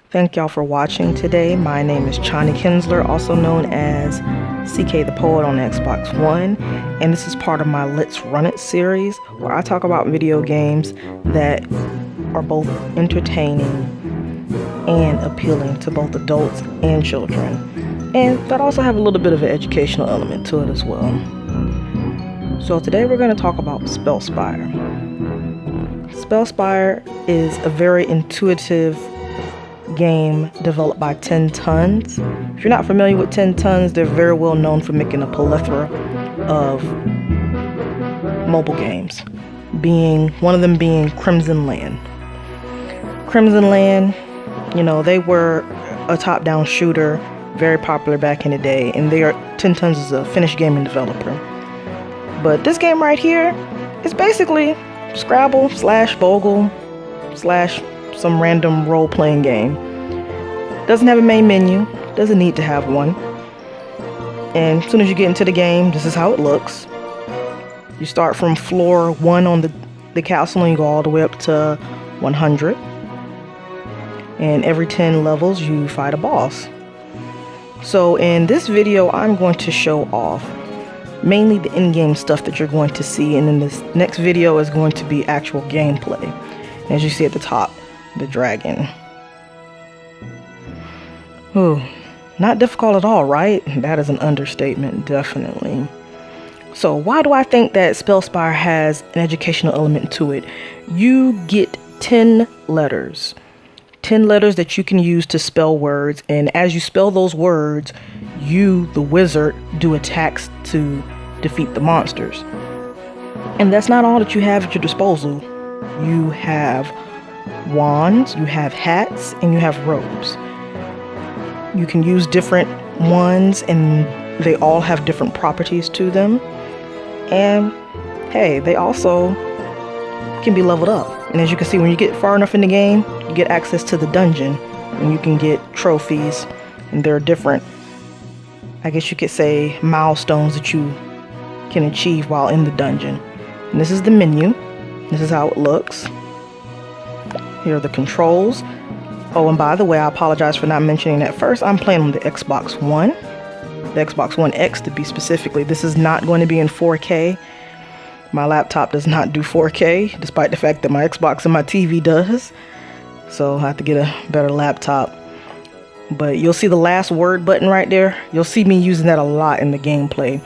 Thank y'all for watching today. My name is Chani Kinsler, also known as CK the Poet on Xbox One, and this is part of my Let's Run It series, where I talk about video games that are both entertaining and appealing to both adults and children, and that also have a little bit of an educational element to it as well. So today we're going to talk about SpellSpire. SpellSpire is a very intuitive game developed by 10 Tons. If you're not familiar with 10 Tons, they're very well known for making a plethora of mobile games, one of them being Crimson Land. Crimson Land, you know, they were a top-down shooter, very popular back in the day, and 10 Tons is a Finnish gaming developer. But this game right here is basically Scrabble / Bogle / some random role-playing game. Doesn't have a main menu, doesn't need to have one. And as soon as you get into the game, this is how it looks. You start from floor 1 on the castle and you go all the way up to 100. And every 10 levels you fight a boss. So in this video, I'm going to show off mainly the in-game stuff that you're going to see, and then this next video is going to be actual gameplay. As you see at the top, the dragon. Ooh, not difficult at all, right? That is an understatement, definitely. So why do I think that SpellSpire has an educational element to it? You get 10 letters. 10 letters that you can use to spell words, and as you spell those words, you, the wizard, do attacks to defeat the monsters. And that's not all that you have at your disposal. You have wands, you have hats, and you have robes. You can use different ones, and they all have different properties to them. And hey, they also can be leveled up. And as you can see, when you get far enough in the game, you get access to the dungeon, and you can get trophies, and there are different, I guess you could say, milestones that you can achieve while in the dungeon. And this is the menu. This is how it looks. Here are the controls. Oh, and by the way, I apologize for not mentioning that first. I'm playing on the Xbox One. The Xbox One X to be specifically. This is not going to be in 4K. My laptop does not do 4K, despite the fact that my Xbox and my TV does. So I have to get a better laptop. But you'll see the last word button right there. You'll see me using that a lot in the gameplay.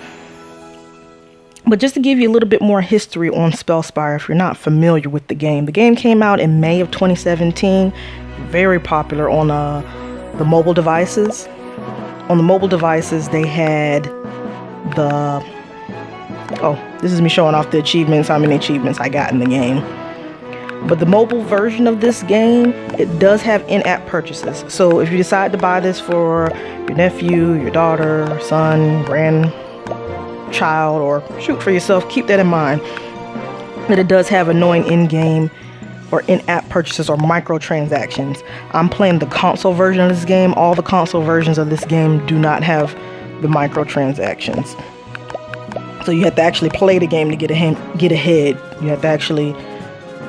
But just to give you a little bit more history on SpellSpire, if you're not familiar with the game came out in May of 2017. Very popular on the mobile devices. On the mobile devices, they had the... Oh, this is me showing off the achievements, how many achievements I got in the game. But the mobile version of this game, it does have in-app purchases. So if you decide to buy this for your nephew, your daughter, son, grandchild, or shoot for yourself, keep that in mind. That it does have annoying in-game or in-app purchases or microtransactions. I'm playing the console version of this game. All the console versions of this game do not have the microtransactions. So you have to actually play the game to get ahead. You have to actually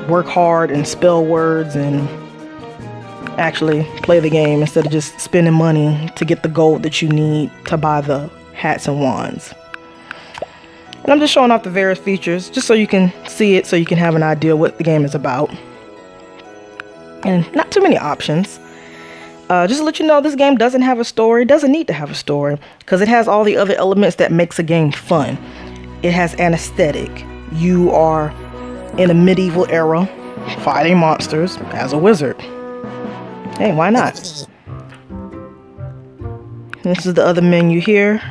work hard and spell words and actually play the game instead of just spending money to get the gold that you need to buy the hats and wands. And I'm just showing off the various features just so you can see it, so you can have an idea what the game is about. And not too many options. Just to let you know, this game doesn't have a story. Doesn't need to have a story, because it has all the other elements that makes a game fun. It has an aesthetic. You are in a medieval era fighting monsters as a wizard. Hey, why not? This is the other menu here.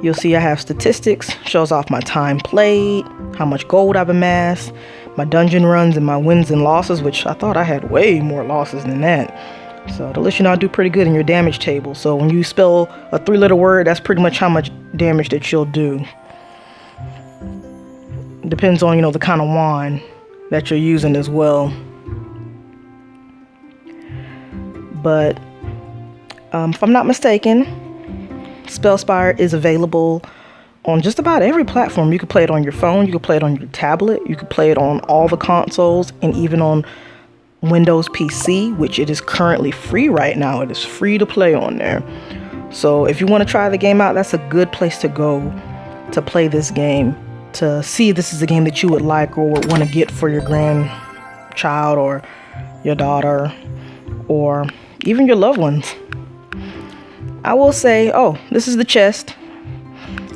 You'll see I have statistics. Shows off my time played, how much gold I've amassed, my dungeon runs, and my wins and losses, which I thought I had way more losses than that. So to let you know, I do pretty good in your damage table. So when you spell a 3-letter word, that's pretty much how much damage that you'll do. Depends on, the kind of wand that you're using as well. But if I'm not mistaken, SpellSpire is available on just about every platform. You could play it on your phone, you could play it on your tablet, you could play it on all the consoles, and even on Windows PC, which it is currently free right now. It is free to play on there. So if you want to try the game out, that's a good place to go to play this game, to see if this is a game that you would like or would want to get for your grandchild or your daughter or even your loved ones. I will say, oh, this is the chest.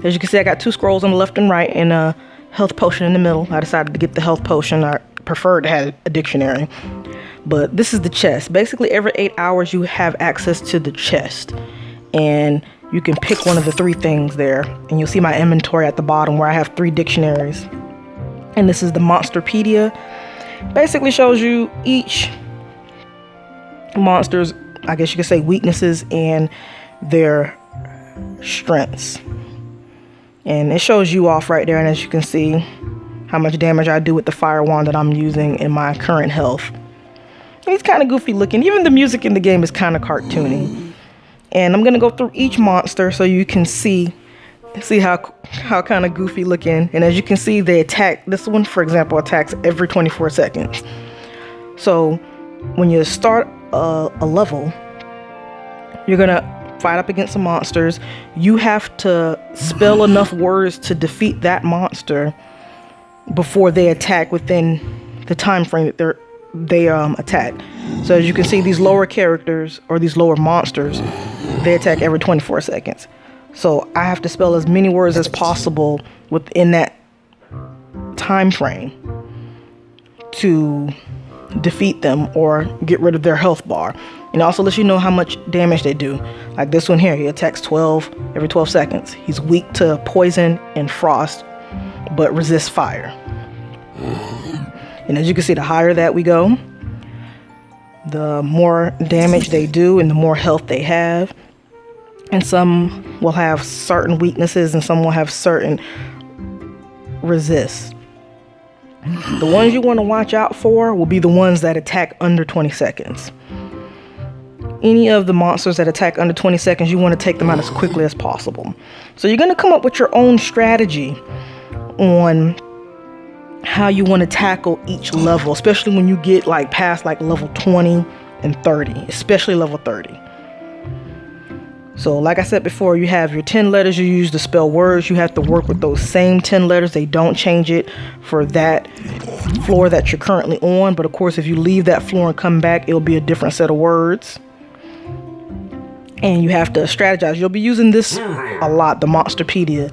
As you can see, I got 2 scrolls on the left and right and a health potion in the middle. I decided to get the health potion. I preferred to have a dictionary. But this is the chest. Basically, every 8 hours, you have access to the chest. And you can pick one of the 3 things there. And you'll see my inventory at the bottom where I have 3 dictionaries. And this is the Monsterpedia. Basically shows you each monster's, I guess you could say, weaknesses and their strengths. And it shows you off right there. And as you can see, how much damage I do with the fire wand that I'm using in my current health. And it's kind of goofy looking. Even the music in the game is kind of cartoony. And I'm going to go through each monster so you can see how kind of goofy looking. And as you can see, they attack. This one, for example, attacks every 24 seconds. So when you start a level, you're going to fight up against some monsters. You have to spell enough words to defeat that monster before they attack within the time frame that they attack. So as you can see, these lower characters or these lower monsters, they attack every 24 seconds. So I have to spell as many words as possible within that time frame to defeat them or get rid of their health bar. And it also lets you know how much damage they do. Like this one here, he attacks 12 every 12 seconds. He's weak to poison and frost, but resists fire. And as you can see, the higher that we go, the more damage they do and the more health they have. And some will have certain weaknesses and some will have certain resists. The ones you want to watch out for will be the ones that attack under 20 seconds. Any of the monsters that attack under 20 seconds, you want to take them out as quickly as possible. So you're going to come up with your own strategy on how you want to tackle each level, especially when you get past level 20 and 30, especially level 30. So like I said before, you have your 10 letters you use to spell words. You have to work with those same 10 letters. They don't change it for that floor that you're currently on. But of course, if you leave that floor and come back, it'll be a different set of words. And you have to strategize. You'll be using this a lot, the Monsterpedia,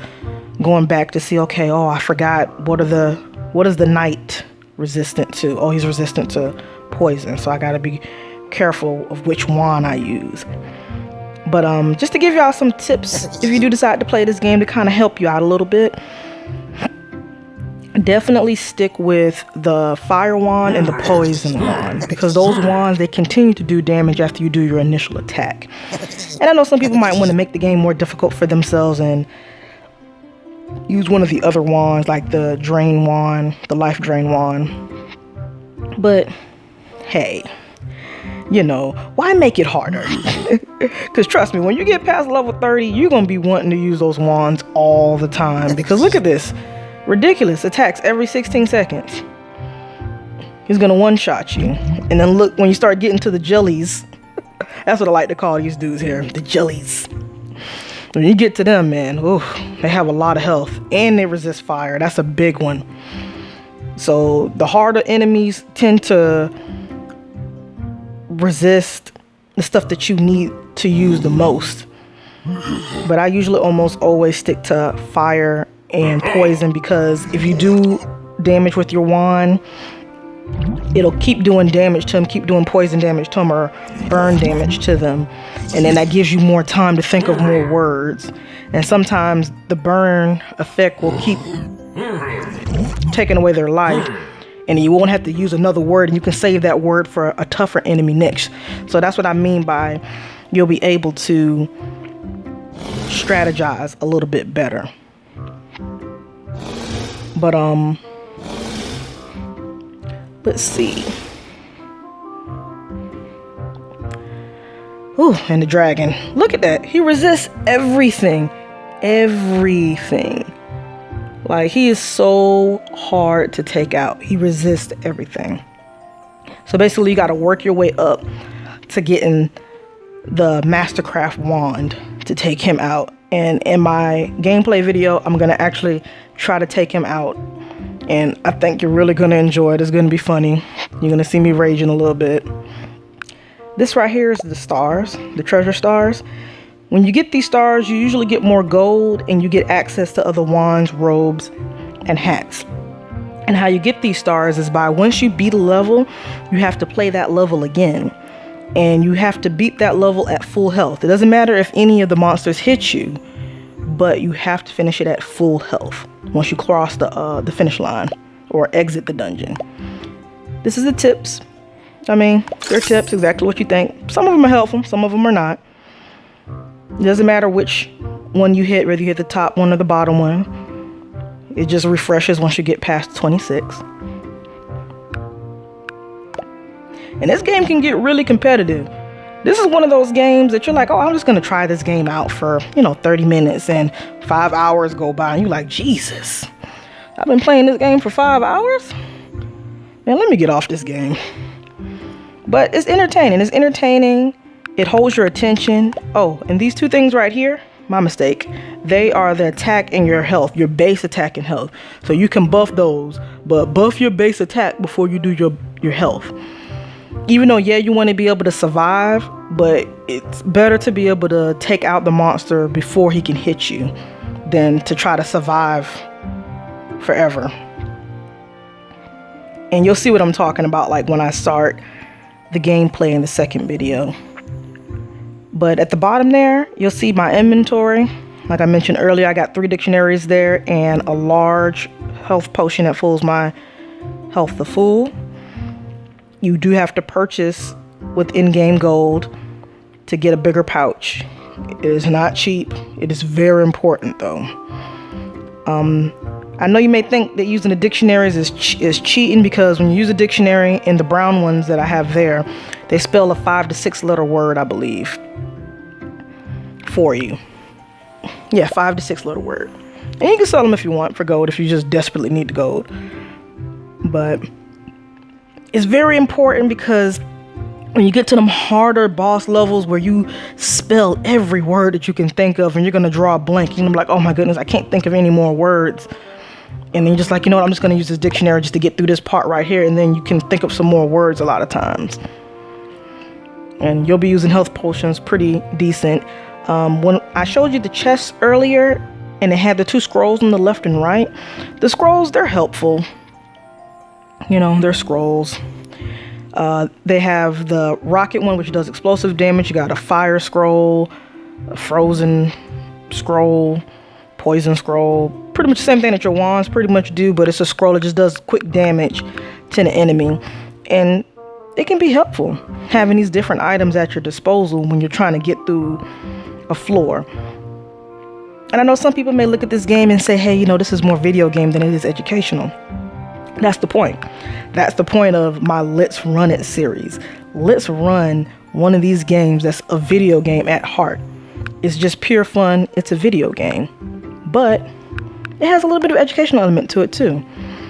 going back to see, okay, oh, I forgot, what is the knight resistant to? Oh, he's resistant to poison. So I got to be careful of which wand I use. But just to give y'all some tips, if you do decide to play this game to kind of help you out a little bit, definitely stick with the fire wand and the poison wand, because those wands, they continue to do damage after you do your initial attack. And I know some people might want to make the game more difficult for themselves and use one of the other wands, like the drain wand, the life drain wand. But hey, you know, why make it harder? Because trust me, when you get past level 30, you're going to be wanting to use those wands all the time. Because look at this. Ridiculous attacks every 16 seconds. He's going to one-shot you. And then look, when you start getting to the jellies, that's what I like to call these dudes here, the jellies. When you get to them, man, ooh, they have a lot of health. And they resist fire. That's a big one. So the harder enemies tend to resist the stuff that you need to use the most. But I usually almost always stick to fire and poison, because if you do damage with your wand, it'll keep doing damage to them, keep doing poison damage to them, or burn damage to them. And then that gives you more time to think of more words. And sometimes the burn effect will keep taking away their life, and you won't have to use another word, and you can save that word for a tougher enemy next. So that's what I mean by you'll be able to strategize a little bit better. But let's see. Ooh, and the dragon. Look at that. He resists everything. Everything. Like, he is so hard to take out. He resists everything. So basically, you got to work your way up to getting the Mastercraft wand to take him out. And in my gameplay video, I'm going to actually try to take him out. And I think you're really going to enjoy it. It's going to be funny. You're going to see me raging a little bit. This right here is the stars, the treasure stars. When you get these stars, you usually get more gold and you get access to other wands, robes, and hats. And how you get these stars is by once you beat a level, you have to play that level again. And you have to beat that level at full health. It doesn't matter if any of the monsters hit you, but you have to finish it at full health once you cross the finish line or exit the dungeon. This is the tips. I mean, they're tips, exactly what you think. Some of them are helpful, some of them are not. It doesn't matter which one you hit, whether you hit the top one or the bottom one. It just refreshes once you get past 26. And this game can get really competitive. This is one of those games that you're like, oh, I'm just going to try this game out for, 30 minutes and 5 hours go by. And you're like, Jesus, I've been playing this game for 5 hours? Man, let me get off this game. But it's entertaining. It's entertaining. It holds your attention. Oh, and these two things right here, my mistake. They are the attack and your health, your base attack and health. So you can buff those, but buff your base attack before you do your health. Even though, yeah, you want to be able to survive, but it's better to be able to take out the monster before he can hit you than to try to survive forever. And you'll see what I'm talking about, like when I start the gameplay in the second video. But at the bottom there, you'll see my inventory. Like I mentioned earlier, I got 3 dictionaries there and a large health potion that fills my health to full. You do have to purchase with in-game gold to get a bigger pouch. It is not cheap. It is very important though. I know you may think that using the dictionaries is cheating, because when you use a dictionary, in the brown ones that I have there, they spell a 5 to 6 letter word, I believe, for you. Yeah, 5 to 6 letter word. And you can sell them if you want for gold, if you just desperately need the gold. But it's very important, because when you get to them harder boss levels where you spell every word that you can think of and you're going to draw a blank, you're going to be like, oh my goodness, I can't think of any more words. And then you're just like, you know what, I'm just going to use this dictionary just to get through this part right here. And then you can think of some more words a lot of times. And you'll be using health potions pretty decent. When I showed you the chest earlier and it had the 2 scrolls on the left and right, the scrolls, they're helpful. They're scrolls. They have the rocket one, which does explosive damage. You got a fire scroll, a frozen scroll, poison scroll. Pretty much the same thing that your wands pretty much do, but it's a scroll that just does quick damage to the enemy. And it can be helpful having these different items at your disposal when you're trying to get through a floor. And I know some people may look at this game and say, hey, this is more video game than it is educational. That's the point. That's the point of my Let's Run It series. Let's run one of these games that's a video game at heart. It's just pure fun. It's a video game. But it has a little bit of educational element to it too.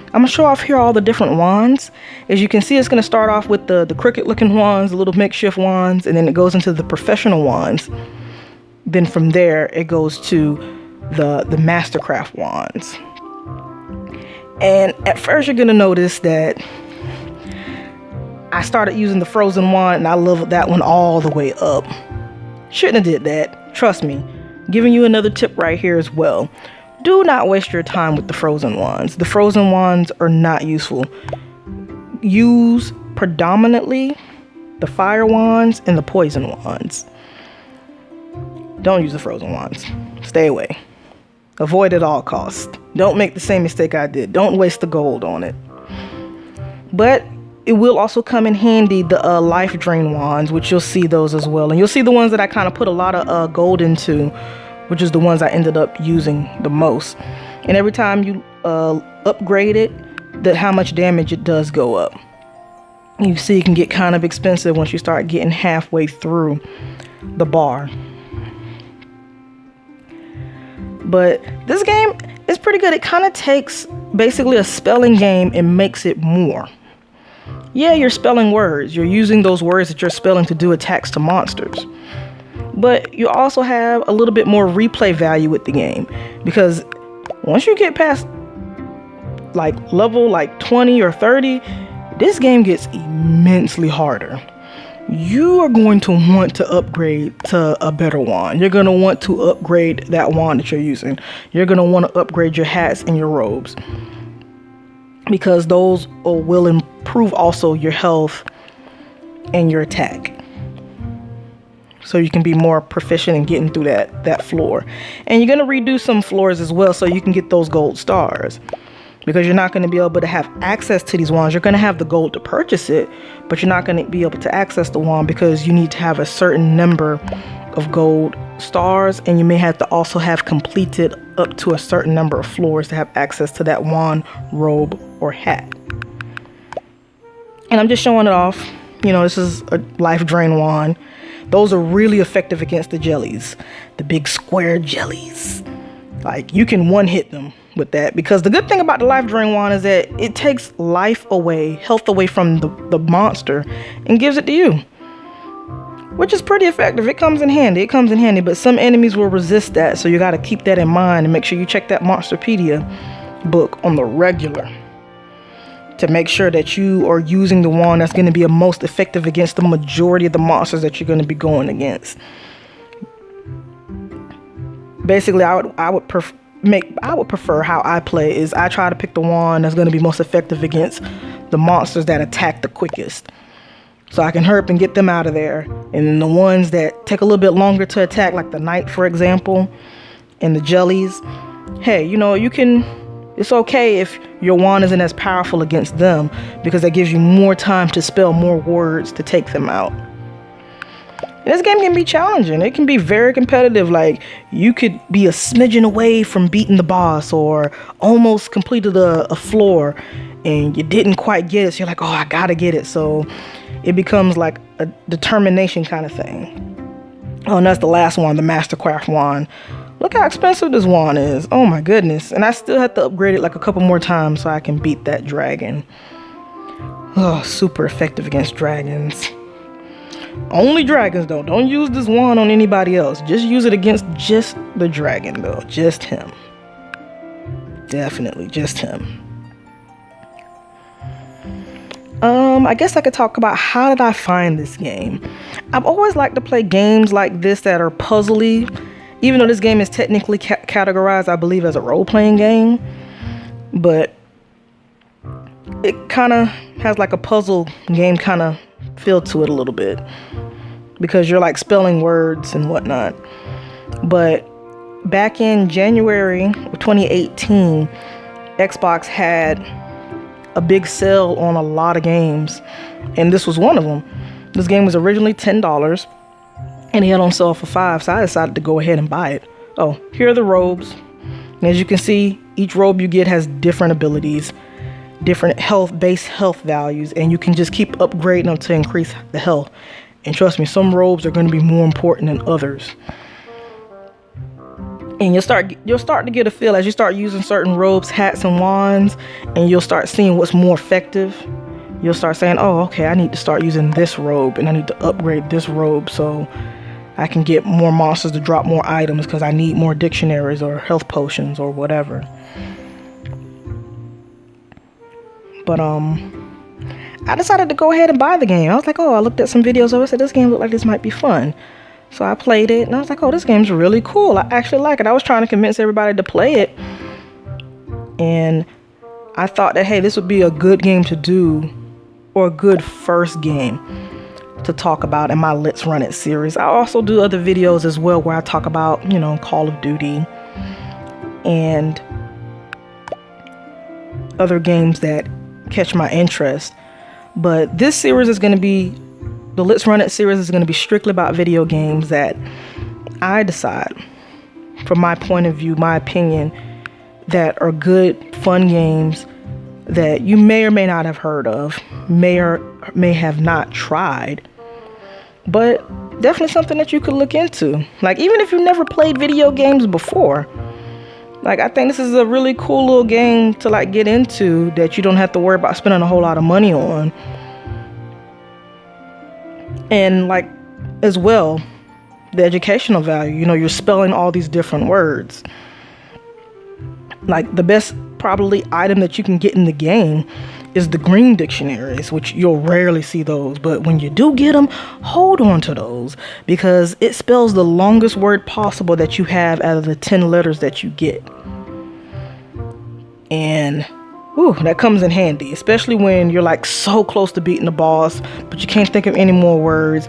I'm going to show off here all the different wands. As you can see, it's going to start off with the crooked looking wands, the little makeshift wands, and then it goes into the professional wands. Then from there, it goes to the Mastercraft wands. And at first you're going to notice that I started using the frozen wand and I leveled that one all the way up. Shouldn't have did that. Trust me. Giving you another tip right here as well. Do not waste your time with the frozen wands. The frozen wands are not useful. Use predominantly the fire wands and the poison wands. Don't use the frozen wands. Stay away. Avoid at all costs. Don't make the same mistake I did. Don't waste the gold on it. But it will also come in handy, the life drain wands, which you'll see those as well. And you'll see the ones that I kind of put a lot of gold into, which is the ones I ended up using the most. And every time you upgrade it, how much damage it does go up. You see it can get kind of expensive once you start getting halfway through the bar. But this game, It's pretty good. It kind of takes basically a spelling game and makes it more. Yeah, you're spelling words. You're using those words that you're spelling to do attacks to monsters. But you also have a little bit more replay value with the game, because once you get past like level like 20 or 30, this game gets immensely harder. You are going to want to upgrade to a better wand. You're going to want to upgrade that wand that you're using. You're going to want to upgrade your hats and your robes, because those will improve also your health and your attack. So you can be more proficient in getting through that floor. And you're going to redo some floors as well so you can get those gold stars. Because you're not going to be able to have access to these wands. You're going to have the gold to purchase it, but you're not going to be able to access the wand because you need to have a certain number of gold stars, and you may have to also have completed up to a certain number of floors to have access to that wand, robe, or hat. And I'm just showing it off. You know, this is a life drain wand. Those are really effective against the jellies, the big square jellies. Like, you can one hit them with that, because the good thing about the life drain wand is that it takes life away, health away from the monster and gives it to you, which is pretty effective. It comes in handy, but some enemies will resist that, so you got to keep that in mind and make sure you check that Monsterpedia book on the regular to make sure that you are using the wand that's going to be most effective against the majority of the monsters that you're going to be going against. Basically, I would prefer how I play is I try to pick the wand that's going to be most effective against the monsters that attack the quickest, so I can hurry up and get them out of there. And then the ones that take a little bit longer to attack, like the knight, for example, and the jellies, hey, you know, it's okay if your wand isn't as powerful against them, because that gives you more time to spell more words to take them out. This game can be challenging. It can be very competitive. Like, you could be a smidgen away from beating the boss or almost completed a floor and you didn't quite get it. So you're like, oh, I gotta get it. So it becomes like a determination kind of thing. Oh, and that's the last one, the Mastercraft wand. Look how expensive this wand is. Oh my goodness. And I still have to upgrade it like a couple more times so I can beat that dragon. Oh, super effective against dragons. Only dragons though. Don't use this wand on anybody else. Just use it against just the dragon though. Just him. Definitely just him. I guess I could talk about how did I find this game. I've always liked to play games like this that are puzzly, even though this game is technically categorized, I believe, as a role-playing game. But it kind of has like a puzzle game kind of feel to it a little bit, because you're like spelling words and whatnot. But back in January of 2018, Xbox had a big sale on a lot of games, and this was one of them. This game was originally $10 and it had on sale for $5, so I decided to go ahead and buy it. Oh, here are the robes. And as you can see, each robe you get has different abilities, different base health values, and you can just keep upgrading them to increase the health. And trust me, some robes are going to be more important than others. And you'll start to get a feel as you start using certain robes, hats, and wands, and you'll start seeing what's more effective. You'll start saying, oh, okay, I need to start using this robe, and I need to upgrade this robe so I can get more monsters to drop more items because I need more dictionaries or health potions or whatever. But I decided to go ahead and buy the game. I was like, oh, I looked at some videos of it. I said, this game looked like this might be fun. So I played it and I was like, oh, this game's really cool. I actually like it. I was trying to convince everybody to play it. And I thought that, hey, this would be a good game to do, or a good first game to talk about in my Let's Run It series. I also do other videos as well where I talk about, you know, Call of Duty and other games that catch my interest. But this series is going to be, the Let's Run It series is going to be strictly about video games that I decide, from my point of view, my opinion, that are good, fun games that you may or may not have heard of, may or may have not tried, but definitely something that you could look into. Like, even if you've never played video games before, Like, I think this is a really cool little game to like get into that you don't have to worry about spending a whole lot of money on. And like, as well, the educational value, you know, you're spelling all these different words. Like, the best probably item that you can get in the game is the green dictionaries, which you'll rarely see those, but when you do get them, hold on to those, because it spells the longest word possible that you have out of the 10 letters that you get. And ooh, that comes in handy, especially when you're like so close to beating the boss, but you can't think of any more words.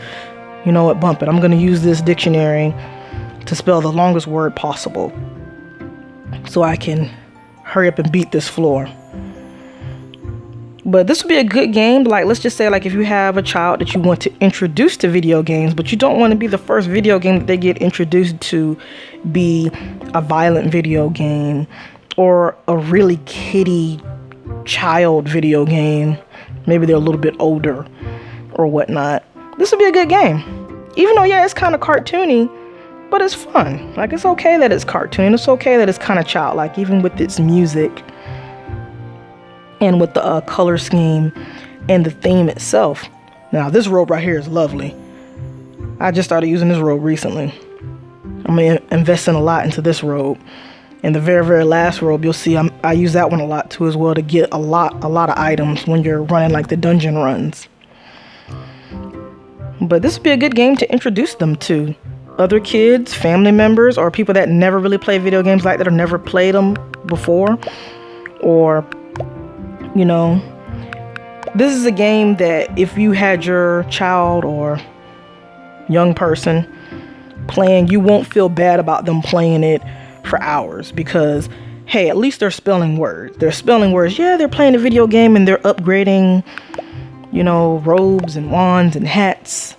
You know what, bump it, I'm going to use this dictionary to spell the longest word possible so I can hurry up and beat this floor. But this would be a good game. Like, let's just say, like, if you have a child that you want to introduce to video games, but you don't want to be the first video game that they get introduced to be a violent video game or a really kiddie child video game. Maybe they're a little bit older or whatnot. This would be a good game. Even though, yeah, it's kind of cartoony, but it's fun. Like, it's okay that it's cartoon. It's okay that it's kind of childlike, even with its music and with the color scheme and the theme itself. Now, this robe right here is lovely. I just started using this robe recently. I'm investing a lot into this robe. And the very, very last robe, you'll see I use that one a lot too as well, to get a lot of items when you're running like the dungeon runs. But this would be a good game to introduce them to other kids, family members, or people that never really play video games like that or never played them before. Or, you know, this is a game that if you had your child or young person playing, you won't feel bad about them playing it for hours, because hey, at least they're spelling words. They're spelling words. Yeah, they're playing a video game and they're upgrading, you know, robes and wands and hats,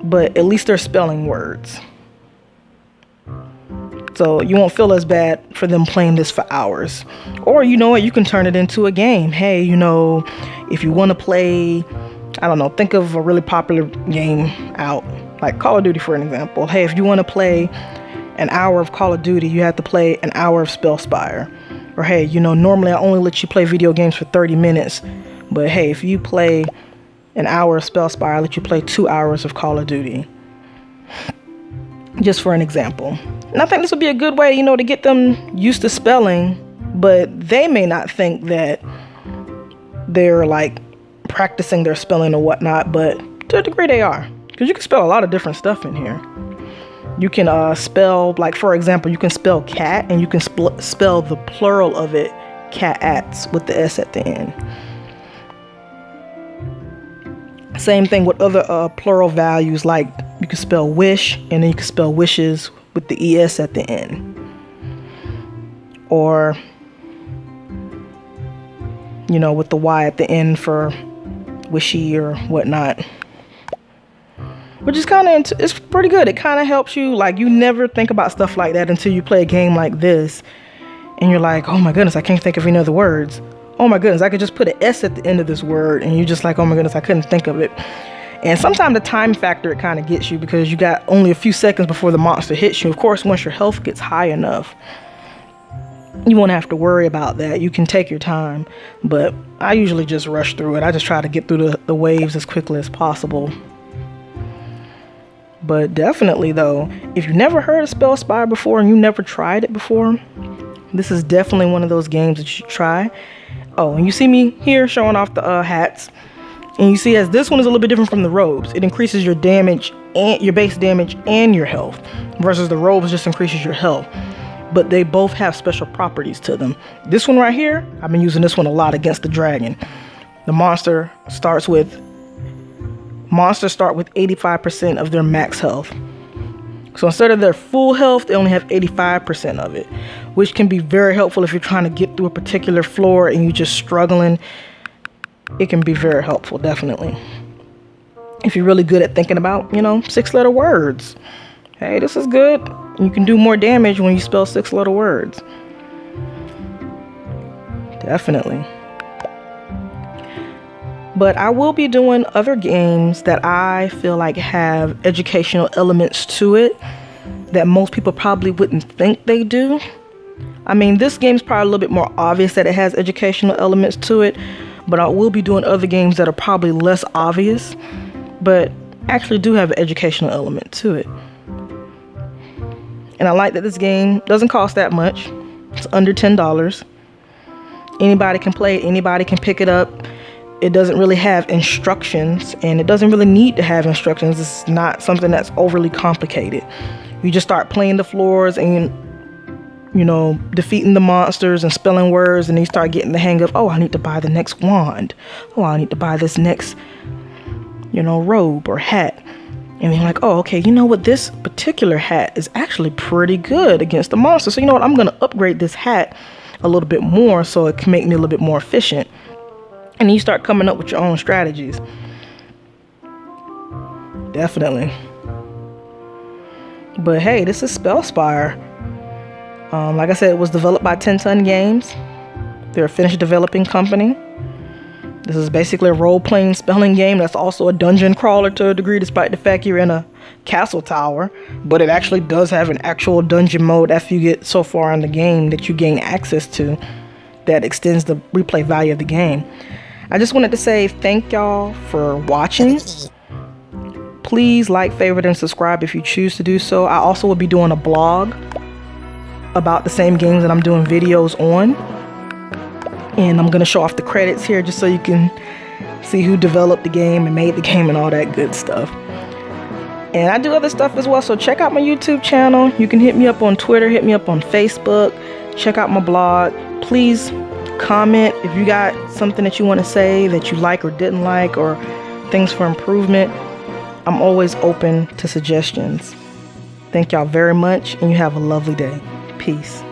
but at least they're spelling words. So you won't feel as bad for them playing this for hours. Or, you know what, you can turn it into a game. Hey, you know, if you want to play, I don't know, think of a really popular game out, like Call of Duty, for an example. Hey, if you want to play an hour of Call of Duty, you have to play an hour of SpellSpire. Or hey, you know, normally I only let you play video games for 30 minutes. But hey, if you play an hour of SpellSpire, I let you play 2 hours of Call of Duty. Just for an example. And I think this would be a good way, you know, to get them used to spelling, but they may not think that they're like practicing their spelling or whatnot, but to a degree they are. Because you can spell a lot of different stuff in here. You can spell, like, for example, you can spell cat, and you can spell the plural of it, cat-ats, with the S at the end. Same thing with other plural values, like you can spell wish, and then you can spell wishes with the ES at the end. Or, you know, with the Y at the end for wishy or whatnot. Which is kind of, it's pretty good. It kind of helps you, like, you never think about stuff like that until you play a game like this. And you're like, oh my goodness, I can't think of any other words. Oh my goodness, I could just put an S at the end of this word. And you're just like, oh my goodness, I couldn't think of it. And sometimes the time factor, it kind of gets you, because you got only a few seconds before the monster hits you. Of course, once your health gets high enough, you won't have to worry about that. You can take your time. But I usually just rush through it. I just try to get through the waves as quickly as possible. But definitely, though, if you've never heard of SpellSpire before and you never tried it before, this is definitely one of those games that you should try. Oh, and you see me here showing off the hats. And you see, as this one is a little bit different from the robes. It increases your damage and your base damage and your health, versus the robes just increases your health. But they both have special properties to them. This one right here, I've been using this one a lot against the dragon. The monsters start with 85% of their max health. So instead of their full health, they only have 85% of it, which can be very helpful if you're trying to get through a particular floor and you're just struggling. It can be very helpful, definitely. If you're really good at thinking about, you know, 6-letter words. Hey, this is good. You can do more damage when you spell 6-letter words. Definitely. But I will be doing other games that I feel like have educational elements to it that most people probably wouldn't think they do. I mean, this game's probably a little bit more obvious that it has educational elements to it, but I will be doing other games that are probably less obvious, but actually do have an educational element to it. And I like that this game doesn't cost that much. It's under $10. Anybody can play it, anybody can pick it up. It doesn't really have instructions, and it doesn't really need to have instructions. It's not something that's overly complicated. You just start playing the floors and, you know, defeating the monsters and spelling words, and you start getting the hang of, oh, I need to buy the next wand. Oh, I need to buy this next, you know, robe or hat. And you're like, oh, okay, you know what? This particular hat is actually pretty good against the monster. So you know what? I'm going to upgrade this hat a little bit more so it can make me a little bit more efficient. And you start coming up with your own strategies. Definitely. But hey, this is SpellSpire. Like I said, it was developed by 10 Ton Games. They're a Finnish developing company. This is basically a role-playing spelling game that's also a dungeon crawler to a degree, despite the fact you're in a castle tower. But it actually does have an actual dungeon mode after you get so far in the game that you gain access to that extends the replay value of the game. I just wanted to say thank y'all for watching. Please like, favorite, and subscribe if you choose to do so. I also will be doing a blog about the same games that I'm doing videos on. And I'm going to show off the credits here just so you can see who developed the game and made the game and all that good stuff. And I do other stuff as well, so check out my YouTube channel. You can hit me up on Twitter, hit me up on Facebook, check out my blog. Please comment if you got something that you want to say that you like or didn't like, or things for improvement. I'm always open to suggestions. Thank y'all very much, and you have a lovely day. Peace.